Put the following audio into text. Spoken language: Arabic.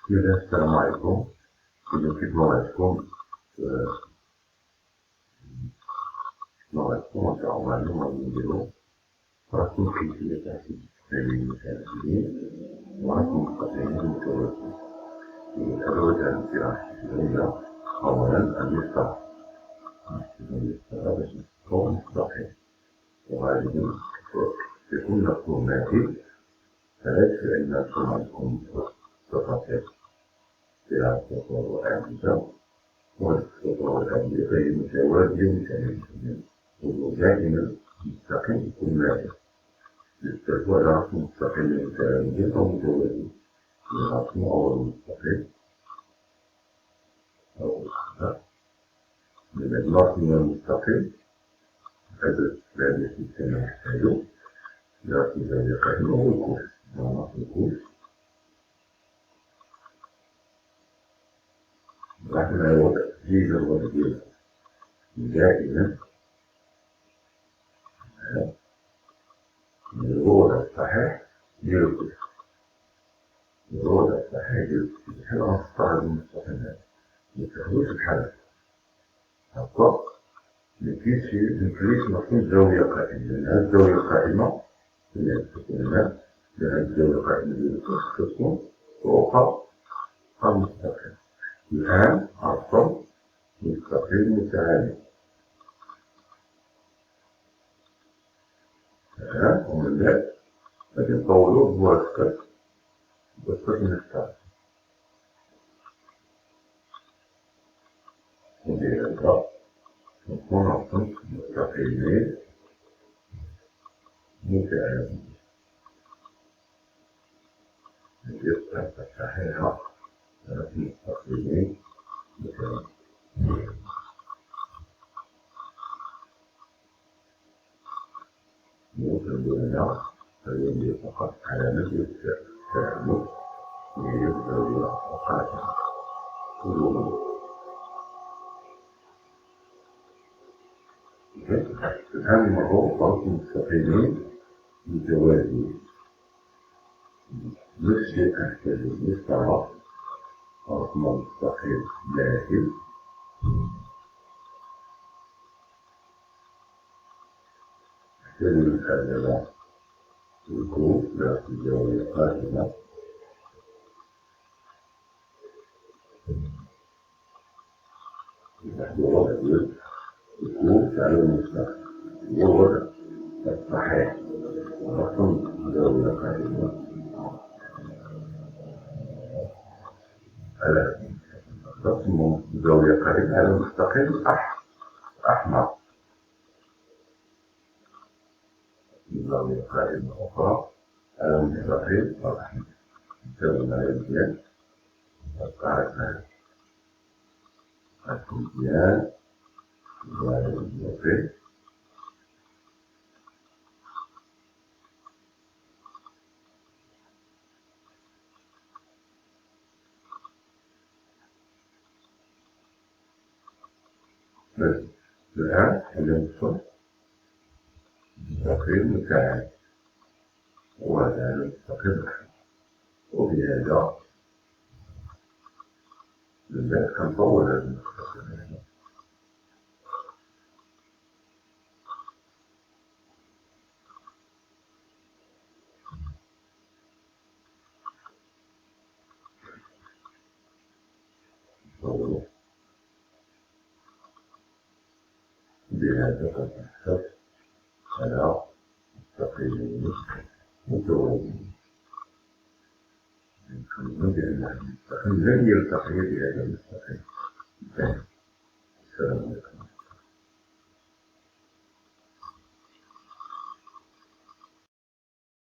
السلام عليكم. إذا كيف موعدكم إن شاء الله اليوم غادي نديرو رسم كيفية تحسيب التحليل المتعادلين ورسم مستقيم المتوازي. الأدوات الانتراكتيفية أولا اليسار باش نكون مستقيم، وغادي يكون مفهوم ناتج ثلاث فإن تكون عندكم تفاصيل فيها السطور والأعمدة، والسطور والأعمدة فهي متوازية متناسبة، ودائما مستقيم يكون ناتج. يستوى على رسم مستقيم متوازي أو متوازي، الرسم أول مستقيم أو الأخضر من الرسم المستقيم. هذا الذي نحتاجه لرسم هذه القائمة هو الكوش، رسم الكوش. نحن وضع تسجيل الوظيفة دائما من الوضع الصحيح للكوش، الوضع الصحيح للكوش بحال غنختار هذه المستقيمات متساويش بحال هكا. مكاينش مفهوم زاوية قائمة، لأن هاد الزاوية القائمة هي تكون هنا، لأن هاد الزاوية القائمة ديال الكوش كتكون فوق المستقيم. الآن أرسم مستقيم متعالي، ومن بعد غادي نطولو بواسطة نختار ندير هكا، نكون رسمت مستقيمين متعاليين. ندير الطريقة الصحيحة رسم مستقيمين متعاليين. ندير هنا غادي ندير فقط علامة ديال التعامد هي الزاوية القائمة كلهم. الآن نمرو رسم مستقيمين متوازيين. نفس الشيء أحتاج للطرف رسم مستقيم مائل، أحتاج للأعلى الكوب ذات الزاوية قائمة، نحن وضع ديال الكوب على المستقيم هو الوضع الصحيح. رسم زاوية قائمة على رسم زاوية قائمة على المستقيم أحمر، زاوية قائمة أخرى على المستقيم الأحمر. نساوي معايا مزيان القاعدة مزيان ومزيان. الآن نرسم مستقيم متعالي وهذا المستقيم الأحمر، وبهذا من بعد كنطول هذا المستقيم نطولو. بهذا كنحصل على مستقيمين متوازيين. يمكن بأن هذا المستقيم لن يلتقي بهذا المستقيم. السلام عليكم.